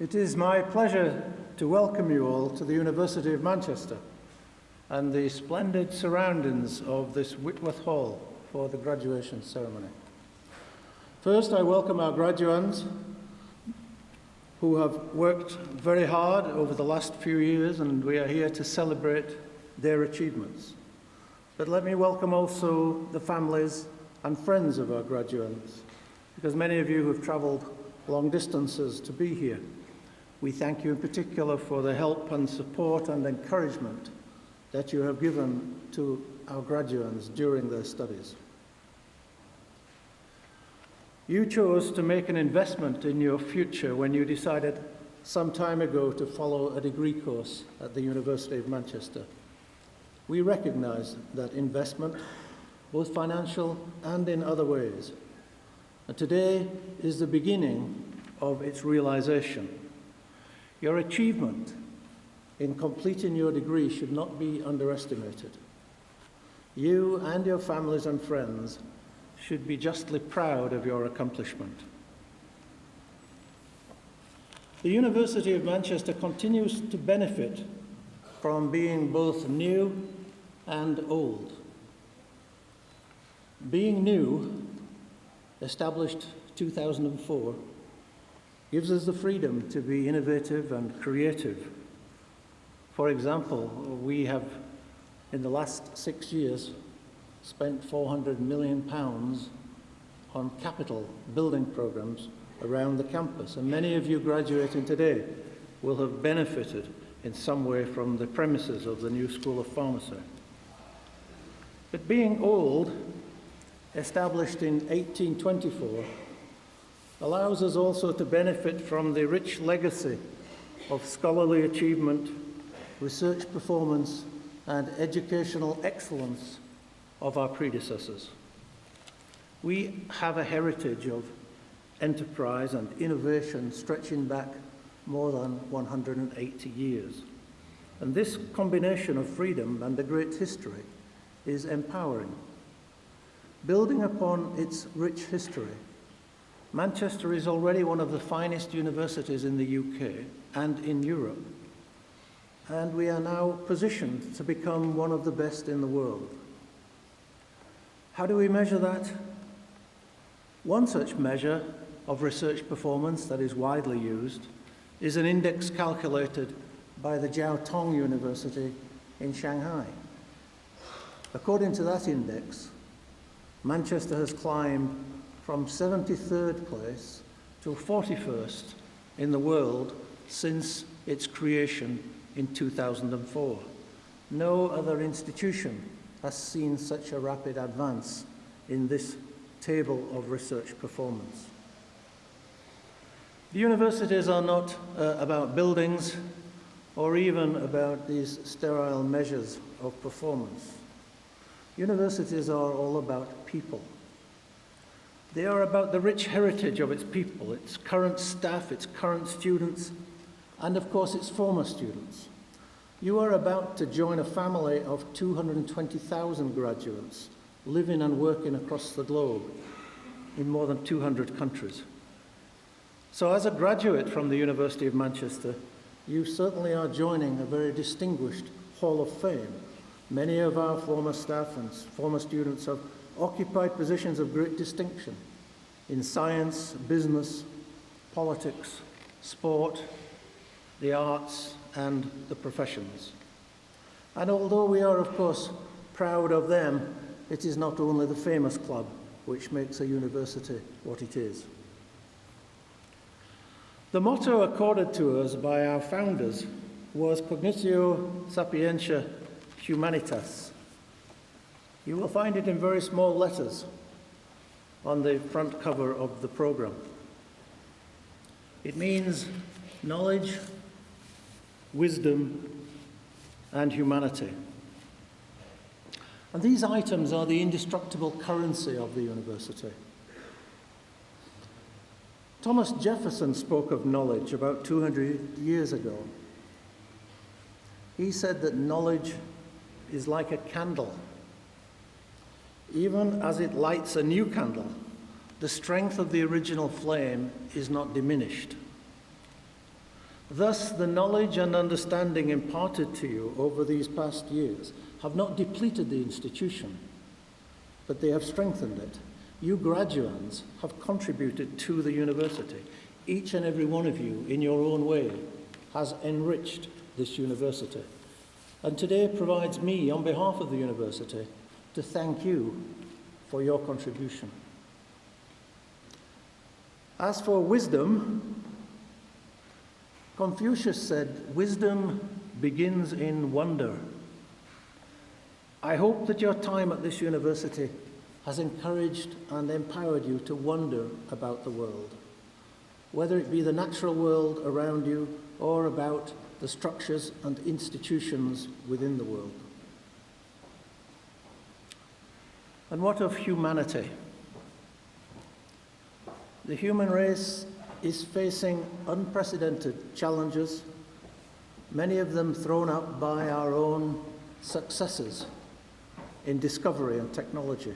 It is my pleasure to welcome you all to the University of Manchester and the splendid surroundings of this Whitworth Hall for the graduation ceremony. First, I welcome our graduands who have worked very hard over the last few years, and we are here to celebrate their achievements. But let me welcome also the families and friends of our graduands, because many of you have travelled long distances to be here. We thank you in particular for the help and support and encouragement that you have given to our graduands during their studies. You chose to make an investment in your future when you decided some time ago to follow a degree course at the University of Manchester. We recognise that investment, both financial and in other ways. And today is the beginning of its realisation. Your achievement in completing your degree should not be underestimated. You and your families and friends should be justly proud of your accomplishment. The University of Manchester continues to benefit from being both new and old. Being new, established 2004, gives us the freedom to be innovative and creative. For example, we have, in the last 6 years, spent £400 million on capital building programs around the campus, and many of you graduating today will have benefited in some way from the premises of the new School of Pharmacy. But being old, established in 1824, allows us also to benefit from the rich legacy of scholarly achievement, research performance, and educational excellence of our predecessors. We have a heritage of enterprise and innovation stretching back more than 180 years. And this combination of freedom and a great history is empowering. Building upon its rich history, Manchester is already one of the finest universities in the UK and in Europe, and we are now positioned to become one of the best in the world. How do we measure that? One such measure of research performance that is widely used is an index calculated by the Jiao Tong University in Shanghai. According to that index, Manchester has climbed from 73rd place to 41st in the world since its creation in 2004. No other institution has seen such a rapid advance in this table of research performance. The universities are not about buildings or even about these sterile measures of performance. Universities are all about people. They are about the rich heritage of its people, its current staff, its current students, and of course its former students. You are about to join a family of 220,000 graduates living and working across the globe in more than 200 countries. So as a graduate from the University of Manchester, you certainly are joining a very distinguished Hall of Fame. Many of our former staff and former students have occupied positions of great distinction in science, business, politics, sport, the arts, and the professions. And although we are, of course, proud of them, it is not only the famous club which makes a university what it is. The motto accorded to us by our founders was Cognitio Sapientia Humanitas. You will find it in very small letters on the front cover of the program. It means knowledge, wisdom, and humanity. And these items are the indestructible currency of the university. Thomas Jefferson spoke of knowledge about 200 years ago. He said that knowledge is like a candle. Even as it lights a new candle, the strength of the original flame is not diminished. Thus, the knowledge and understanding imparted to you over these past years have not depleted the institution, but they have strengthened it. You graduands have contributed to the university. Each and every one of you, in your own way, has enriched this university. And today provides me, on behalf of the university, to thank you for your contribution. As for wisdom, Confucius said, "Wisdom begins in wonder." I hope that your time at this university has encouraged and empowered you to wonder about the world, whether it be the natural world around you or about the structures and institutions within the world. And what of humanity? The human race is facing unprecedented challenges, many of them thrown up by our own successes in discovery and technology.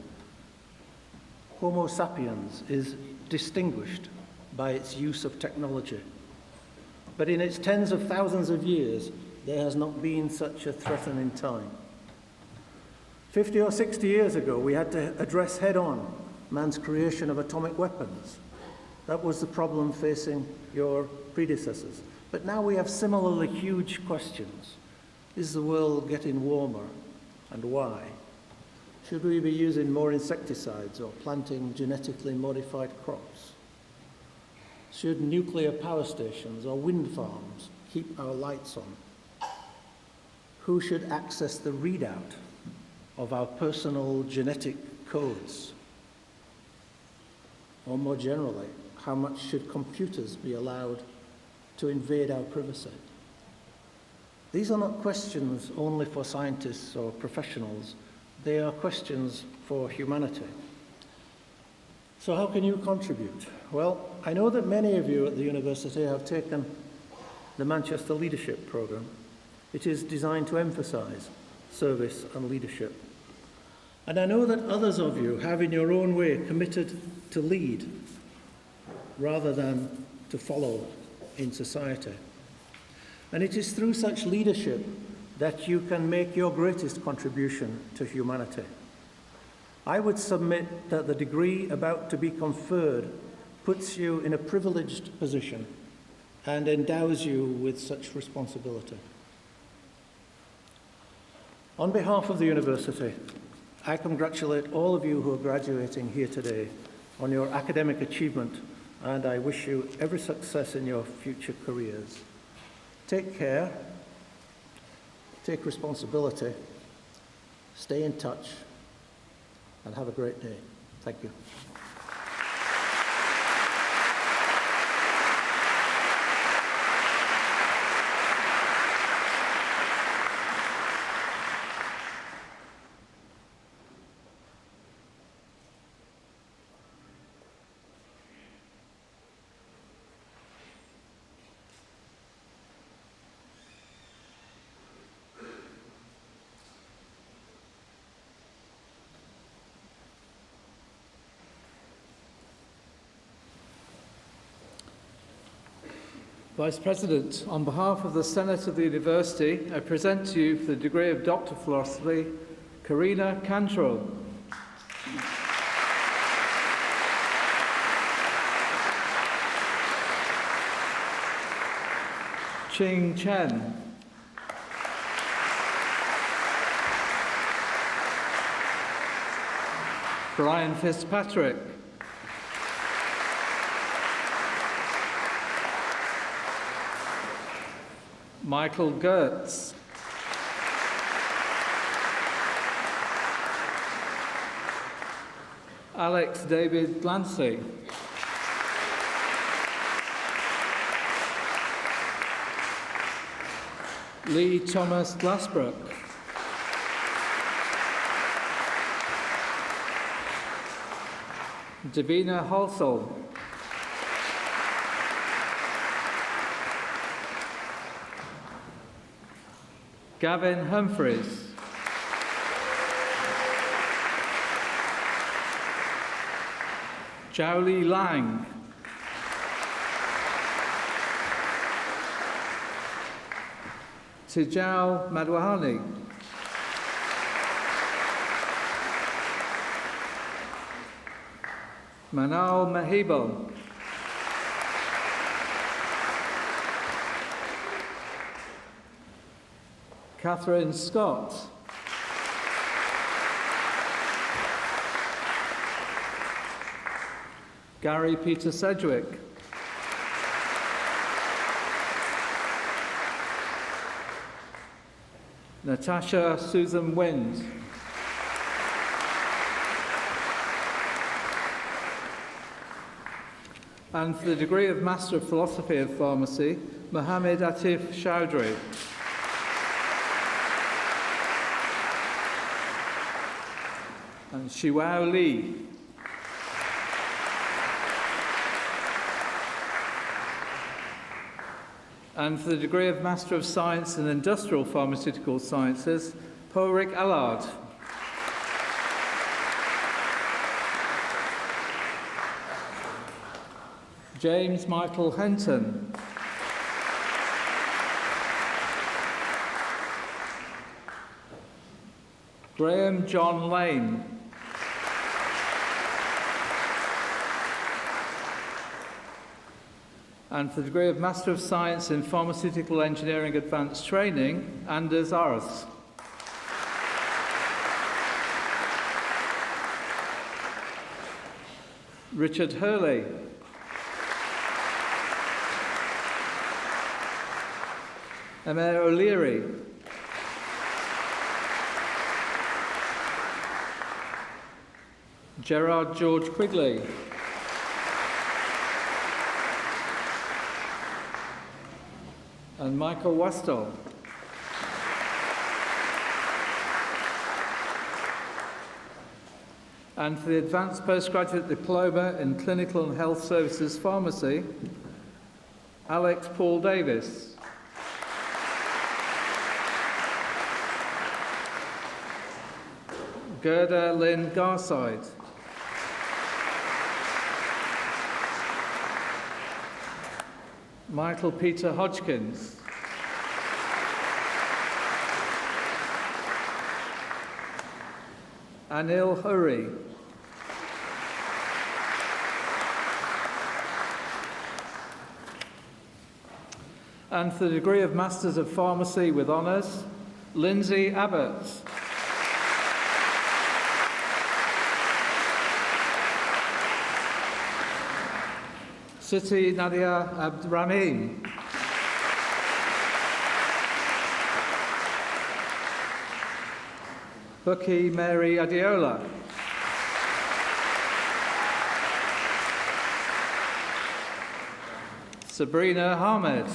Homo sapiens is distinguished by its use of technology, but in its tens of thousands of years, there has not been such a threatening time. 50 or 60 years ago, we had to address head-on man's creation of atomic weapons. That was the problem facing your predecessors. But now we have similarly huge questions. Is the world getting warmer, and why? Should we be using more insecticides or planting genetically modified crops? Should nuclear power stations or wind farms keep our lights on? Who should access the readout of our personal genetic codes? Or more generally, how much should computers be allowed to invade our privacy? These are not questions only for scientists or professionals. They are questions for humanity. So how can you contribute? Well, I know that many of you at the university have taken the Manchester Leadership Programme. It is designed to emphasise service and leadership. And I know that others of you have in your own way committed to lead rather than to follow in society. And it is through such leadership that you can make your greatest contribution to humanity. I would submit that the degree about to be conferred puts you in a privileged position and endows you with such responsibility. On behalf of the university, I congratulate all of you who are graduating here today on your academic achievement, and I wish you every success in your future careers. Take care, take responsibility, stay in touch, and have a great day. Thank you. Vice President, on behalf of the Senate of the University, I present to you for the degree of Doctor of Philosophy, Karina Cantrell. Ching Chen. Brian Fitzpatrick. Michael Gertz. Alex David Glancy. Lee Thomas Glassbrook. Davina Halsall. Gavin Humphreys. Zhao Li Lang. Tijau Madwahani. Manal Mahibo. Catherine Scott. Gary Peter Sedgwick. Natasha Susan Wind. And for the degree of Master of Philosophy of Pharmacy, Mohammed Atif Chowdhury. And Shiwao Li. And for the degree of Master of Science in Industrial Pharmaceutical Sciences, Porik Allard. James Michael Henton. Graham John Lane. And for the degree of Master of Science in Pharmaceutical Engineering Advanced Training, Anders Arth. Richard Hurley. Emma O'Leary. Gerard George Quigley. And Michael Westall. And for the Advanced Postgraduate Diploma in Clinical and Health Services Pharmacy, Alex Paul Davis. Gerda Lynn Garside. Michael Peter Hodgkins. Anil Hurry. And for the degree of Masters of Pharmacy with Honours, Lindsay Abbott. Siti Nadia Abdrahim. Bucky Mary Adiola. Sabrina Ahmed.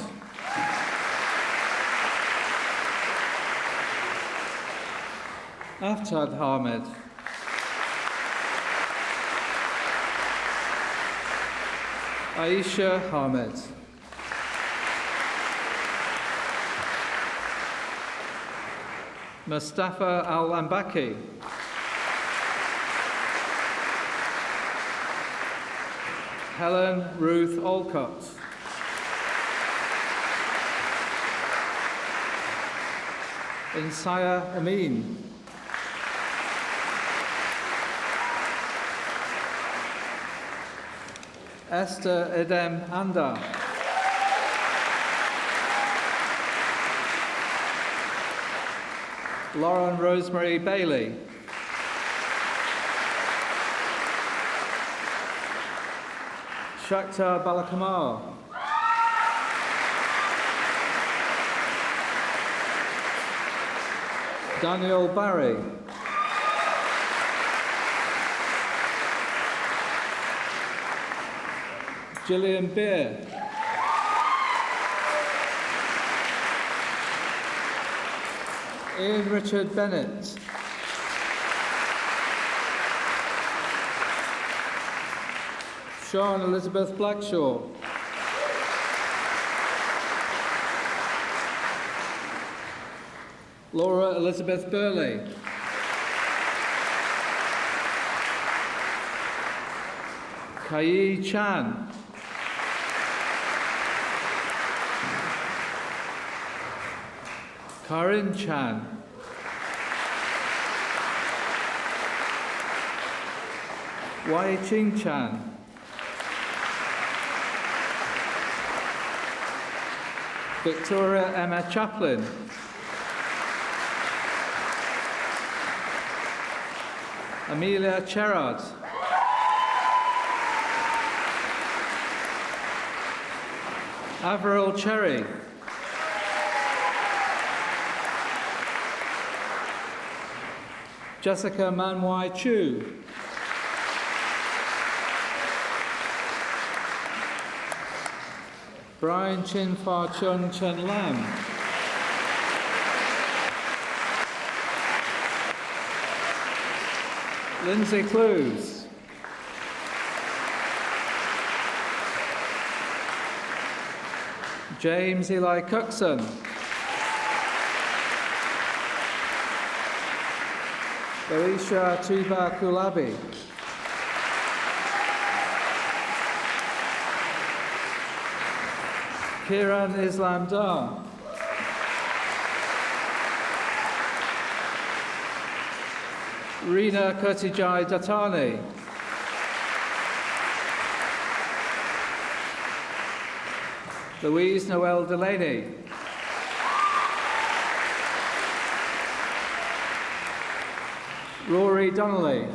Aftad Ahmed. Aisha Ahmed. Mustafa Al-Ambaki. Helen Ruth Olcott. Insaya Amin. Esther Edem Anda. Lauren Rosemary Bailey. Shakhtar Balakamal. Daniel Barry. Gillian Beer. Ian Richard Bennett. Sean Elizabeth Blackshaw. Laura Elizabeth Burley. Kai Chan. Karin Chan. Wai Ching Chan. Victoria Emma Chaplin. Amelia Cherard. Avril Cherry. Jessica Manwai Chu. Brian Chin Fa Chun Chen Lam. Lindsay Clues. James Eli Cookson. Alicia Tuba Kulabi. Kiran Islam Dar. Rina Kurtijai Datani. Louise Noel Delaney. Rory Donnelly.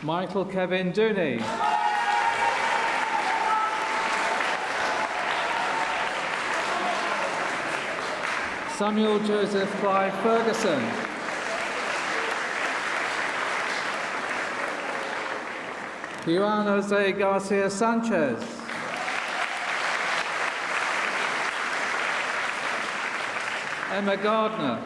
Michael Kevin Dooney. Samuel Joseph Clive Ferguson. Juan Jose Garcia Sanchez. Emma Gardner.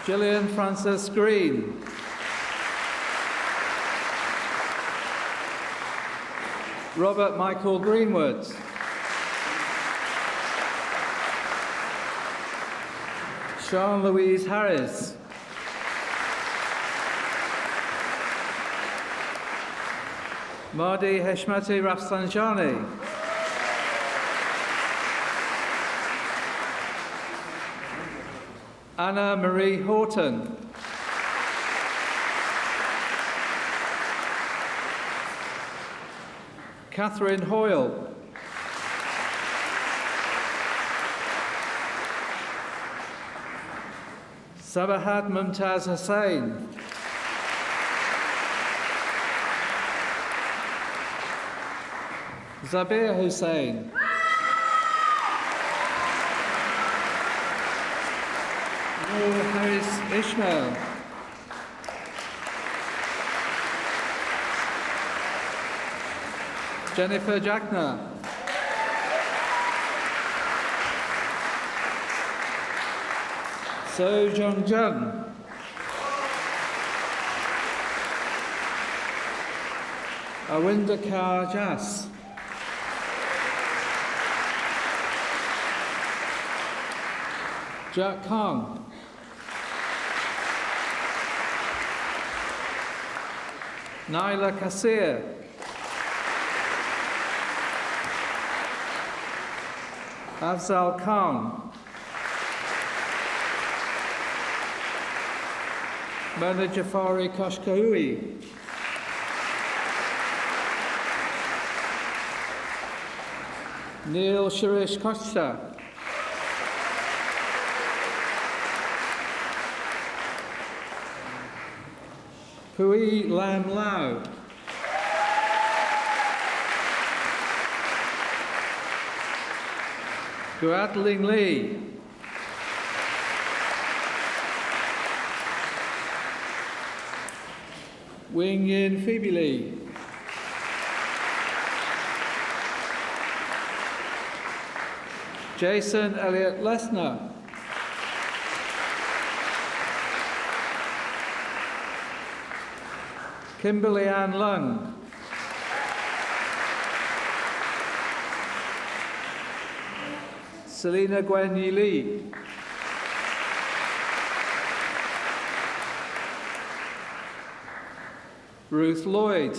Gillian Frances Green. Robert Michael Greenwood. Sean Louise Harris. Mardi Heshmati Rafsanjani. Anna Marie Horton. Catherine Hoyle. Sabahat Mumtaz Hussain. Zabir Hussain. Noor Harris Ishmael. Jennifer Jackner. So Jong Jun. Awinda Kaur Jas. Jack Kong. Naila Kasir. Afzal Khan. Mona Jafari Koshkahui. Neil Shirish Kochta. Hui Lam Lau. Guadling Lee. Wing Yin Phoebe Lee. Jason Elliott Lesnar. Kimberly Ann Lung. Selena Gwen Yi Lee. Ruth Lloyd.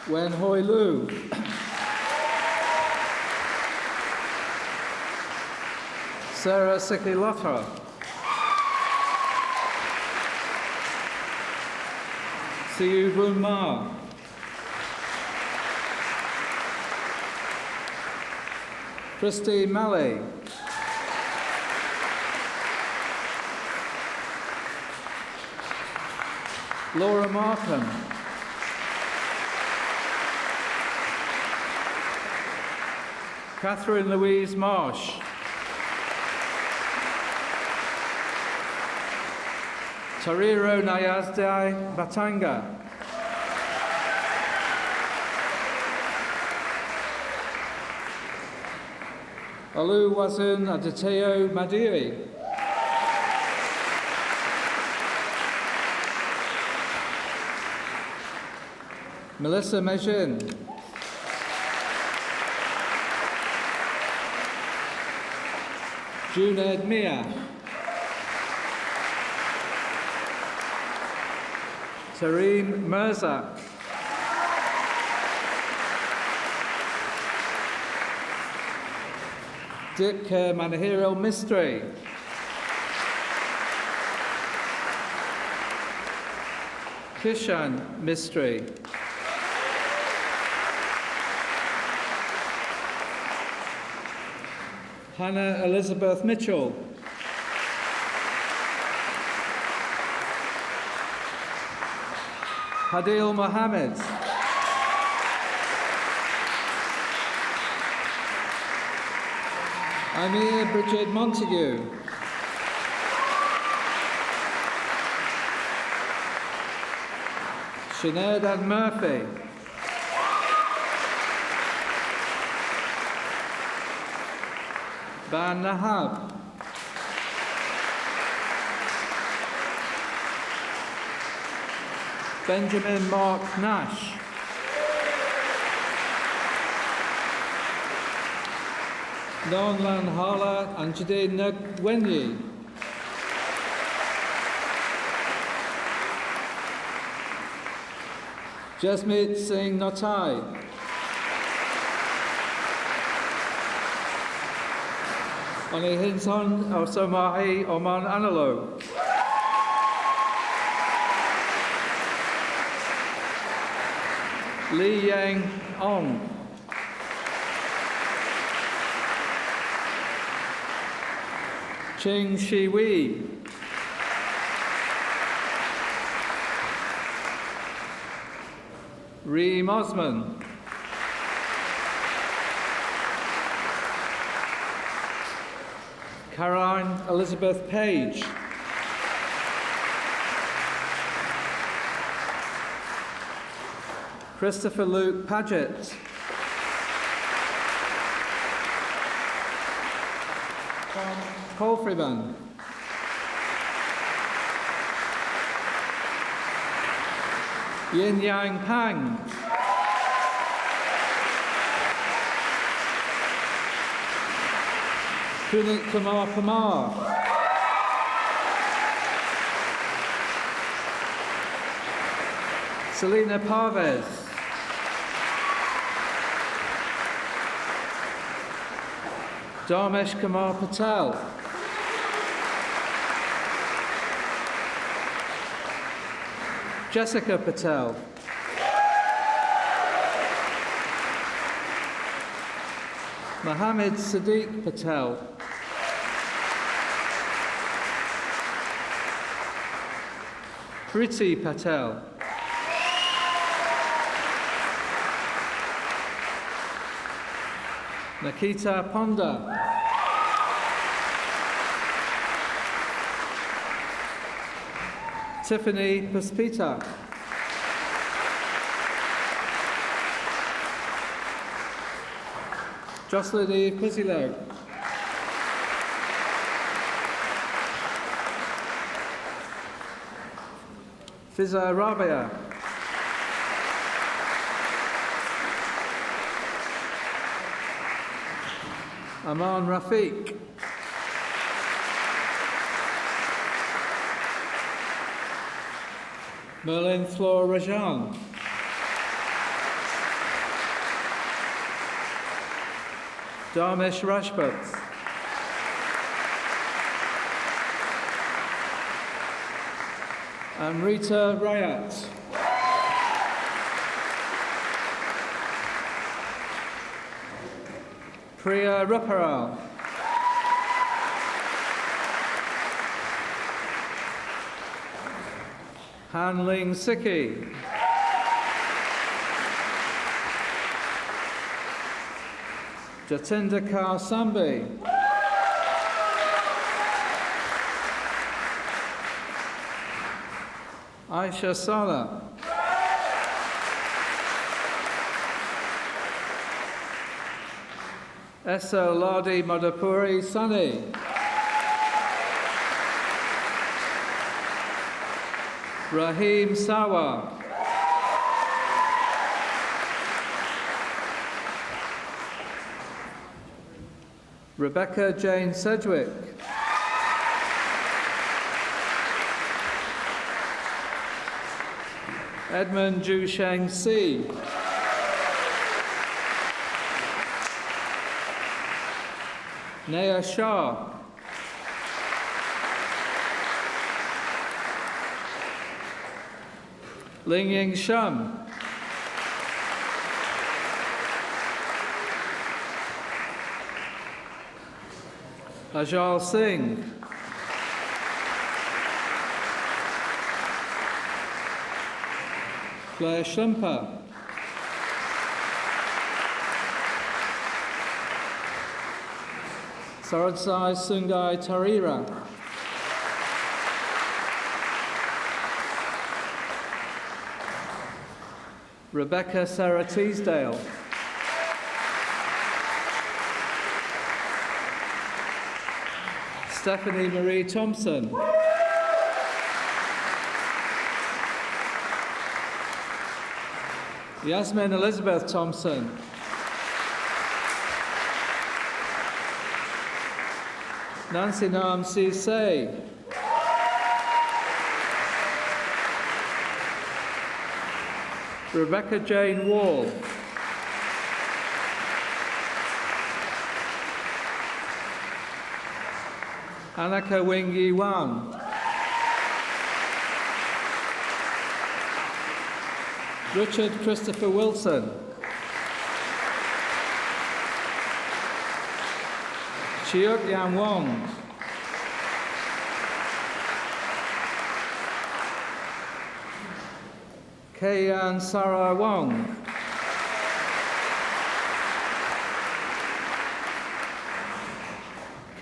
Wen Hoi Lu. Sarah Sikilota. Siu Bun Ma. Christy Malley. Laura Markham. Catherine Louise Marsh. Tariro Nayazdai Batanga. Oluwasun Adeteyo Madiri. Melissa Mejin. Junaid Mia. Tareem Mirza. Dick Manahiro Mistry. Kishan Mistry. Hannah Elizabeth Mitchell. Hadil Mohammed. Amir Bridget Montague. Sinead Ann Murphy. Ban Nahab. Benjamin Mark Nash. Nonlan Hala and Jade Wenyi. Jasmeet Singh Notai. Oni Hinson Osomahi Oman Analo. Li Yang Ong. Ching Shi Wei. Reem Osman. Caroline Elizabeth Page. Christopher Luke Paget. Paul Freeman. Yin Yang Pang. Punit Kumar Kumar. Selena Parvez. Dharmesh Kumar Patel. Jessica Patel. Mohammed Sadiq Patel. Priti Patel. Nikita Ponda. Tiffany Puspita. Jocelyn Eve Pusilog. Fiza Rabia. Aman Rafiq. Merlin Flor Rajan. Dharmesh Rajput. Amrita Rayat. Priya Ruparal. Hanling Sikki. Jatinder Kaur Sambi. Aisha Sala. Esa Ladi Madhupuri Sani. Rahim Sawa. Rebecca Jane Sedgwick. Edmund Ju Sheng Si. Naya Shah. Ling Ying Shum. Ajal Singh. Claire Schlimper. Saradsai Sungai Tarira. Rebecca Sarah Teasdale. Stephanie Marie Thompson. Yasmin Elizabeth Thompson. Nancy Nam Say. Rebecca Jane Wall. Annika Wing Yi Wang. Richard Christopher Wilson. Chiok Yan Wong. Kayan Sarah Wong.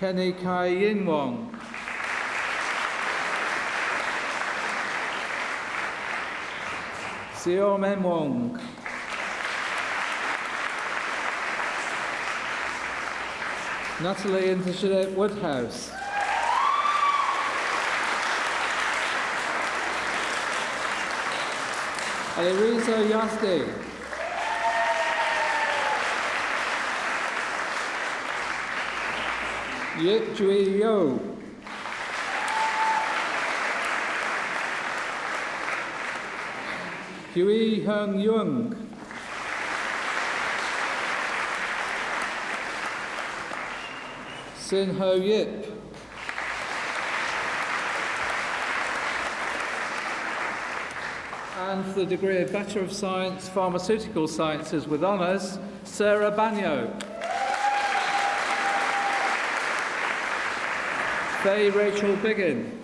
Kenny Kai Yin Wong. UoM Wong. Natalie and Jeanette Woodhouse. Elisa Yasti. Yip Jui Yo. Hui Hung Yung. Sin Ho Yip. And for the degree of Bachelor of Science, Pharmaceutical Sciences with honours, Sarah Banyo. Faye Rachel Biggin.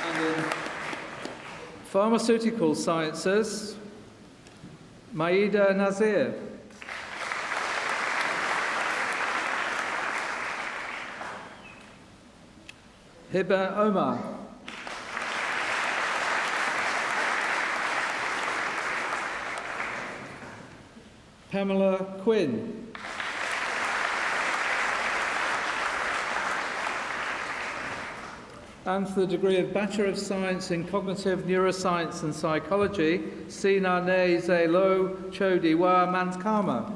And in Pharmaceutical Sciences, Maida Nazir. Hiba Omar. Pamela Quinn. And for the degree of Bachelor of Science in Cognitive Neuroscience and Psychology, Sina Ne Zelo Chodiwa Mantkama.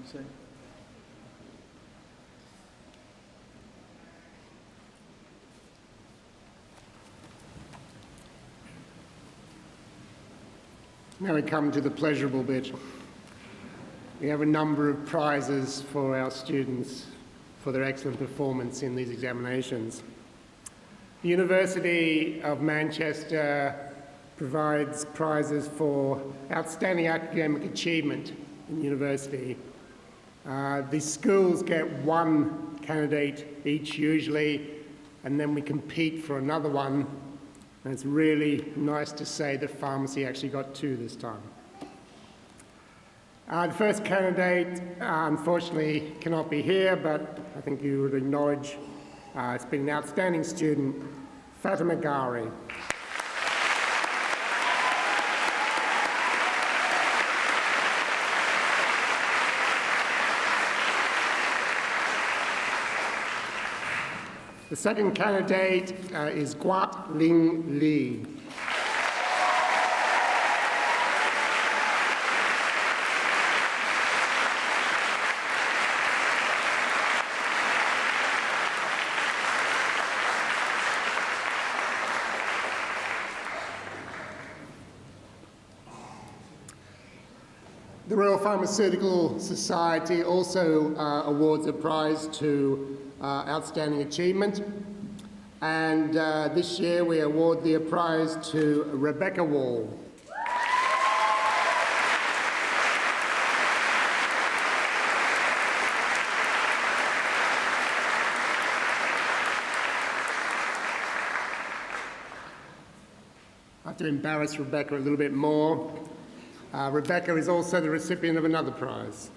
say. Now we come to the pleasurable bit. We have a number of prizes for our students for their excellent performance in these examinations. The University of Manchester provides prizes for outstanding academic achievement in university. The schools get one candidate each usually, and then we compete for another one. And it's really nice to say that pharmacy actually got two this time. The first candidate, unfortunately, cannot be here, but I think you would acknowledge it's been an outstanding student, Fatima Gari. The second candidate is Guat Ling Li. The Royal Pharmaceutical Society also awards a prize to outstanding achievement, and this year we award the prize to Rebecca Wall. I have to embarrass Rebecca a little bit more. Rebecca is also the recipient of another prize.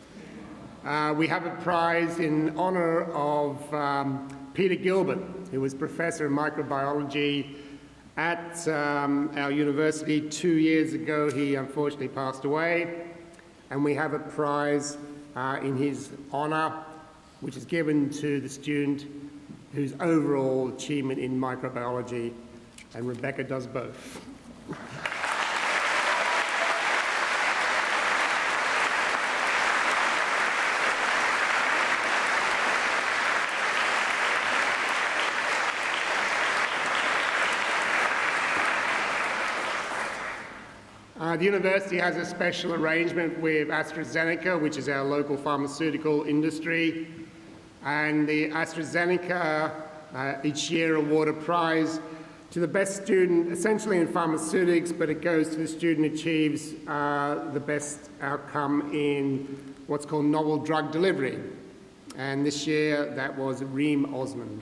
We have a prize in honour of Peter Gilbert, who was Professor of Microbiology at our university 2 years ago. He unfortunately passed away. And we have a prize in his honour, which is given to the student whose overall achievement in microbiology, and Rebecca does both. The university has a special arrangement with AstraZeneca, which is our local pharmaceutical industry, and the AstraZeneca each year award a prize to the best student, essentially in pharmaceutics, but it goes to the student who achieves the best outcome in what's called novel drug delivery. And this year that was Reem Osman.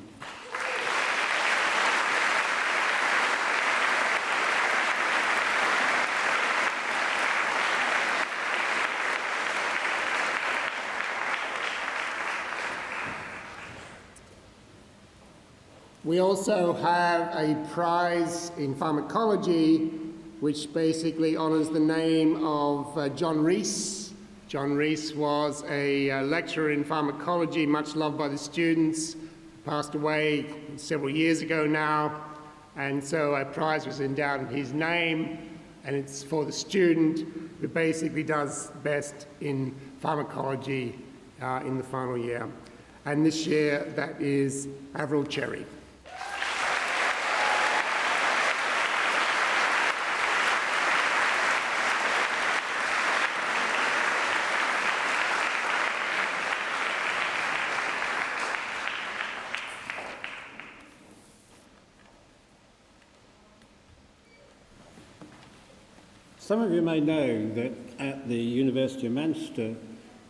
We also have a prize in pharmacology, which basically honours the name of John Rees. John Rees was a lecturer in pharmacology, much loved by the students, passed away several years ago now, and so a prize was endowed in his name, and it's for the student who basically does best in pharmacology in the final year. And this year, that is Avril Cherry. Some of you may know that at the University of Manchester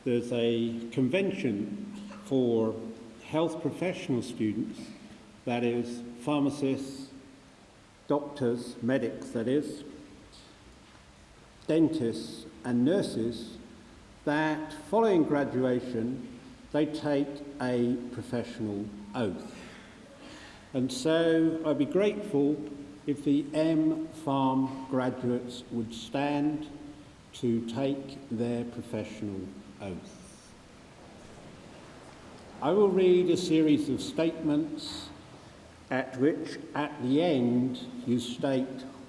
there's a convention for health professional students, that is, pharmacists, doctors, medics, that is, dentists and nurses, that following graduation they take a professional oath. And so I'd be grateful if the M.Pharm graduates would stand to take their professional oath. I will read a series of statements at which, at the end, you state,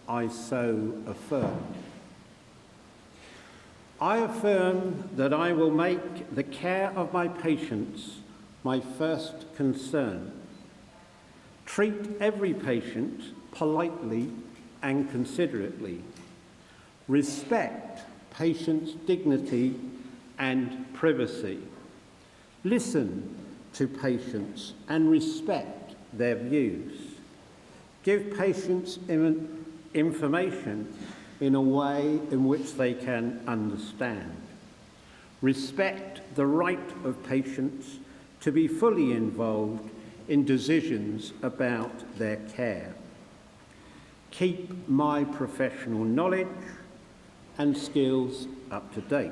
"I so affirm." I affirm that I will make the care of my patients my first concern. Treat every patient politely and considerately. Respect patients' dignity and privacy. Listen to patients and respect their views. Give patients information in a way in which they can understand. Respect the right of patients to be fully involved in decisions about their care. Keep my professional knowledge and skills up to date.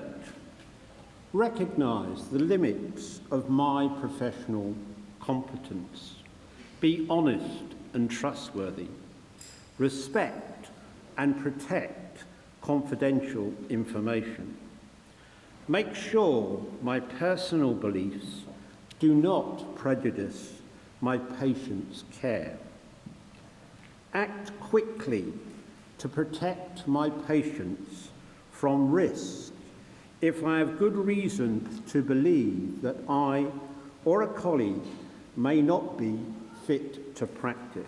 Recognise the limits of my professional competence. Be honest and trustworthy. Respect and protect confidential information. Make sure my personal beliefs do not prejudice my patients' care. Act quickly to protect my patients from risk if I have good reason to believe that I or a colleague may not be fit to practice.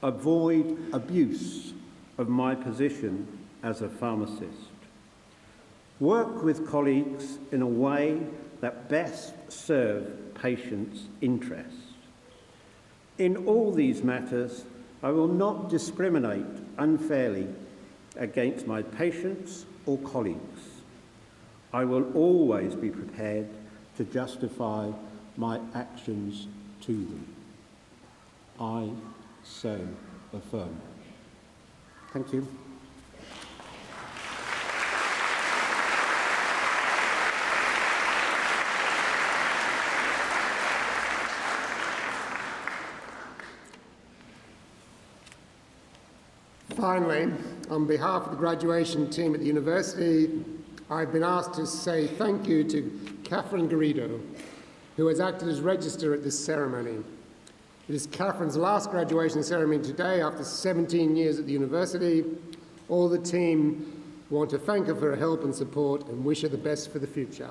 Avoid abuse of my position as a pharmacist. Work with colleagues in a way that best serve patients' interests. In all these matters, I will not discriminate unfairly against my patients or colleagues. I will always be prepared to justify my actions to them. I so affirm. Thank you. Finally, on behalf of the graduation team at the university, I've been asked to say thank you to Catherine Garrido, who has acted as register at this ceremony. It is Catherine's last graduation ceremony today after 17 years at the university. All the team want to thank her for her help and support and wish her the best for the future.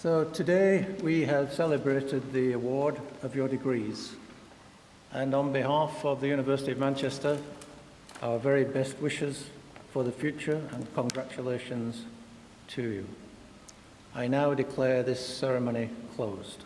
So today we have celebrated the award of your degrees, and on behalf of the University of Manchester, our very best wishes for the future and congratulations to you. I now declare this ceremony closed.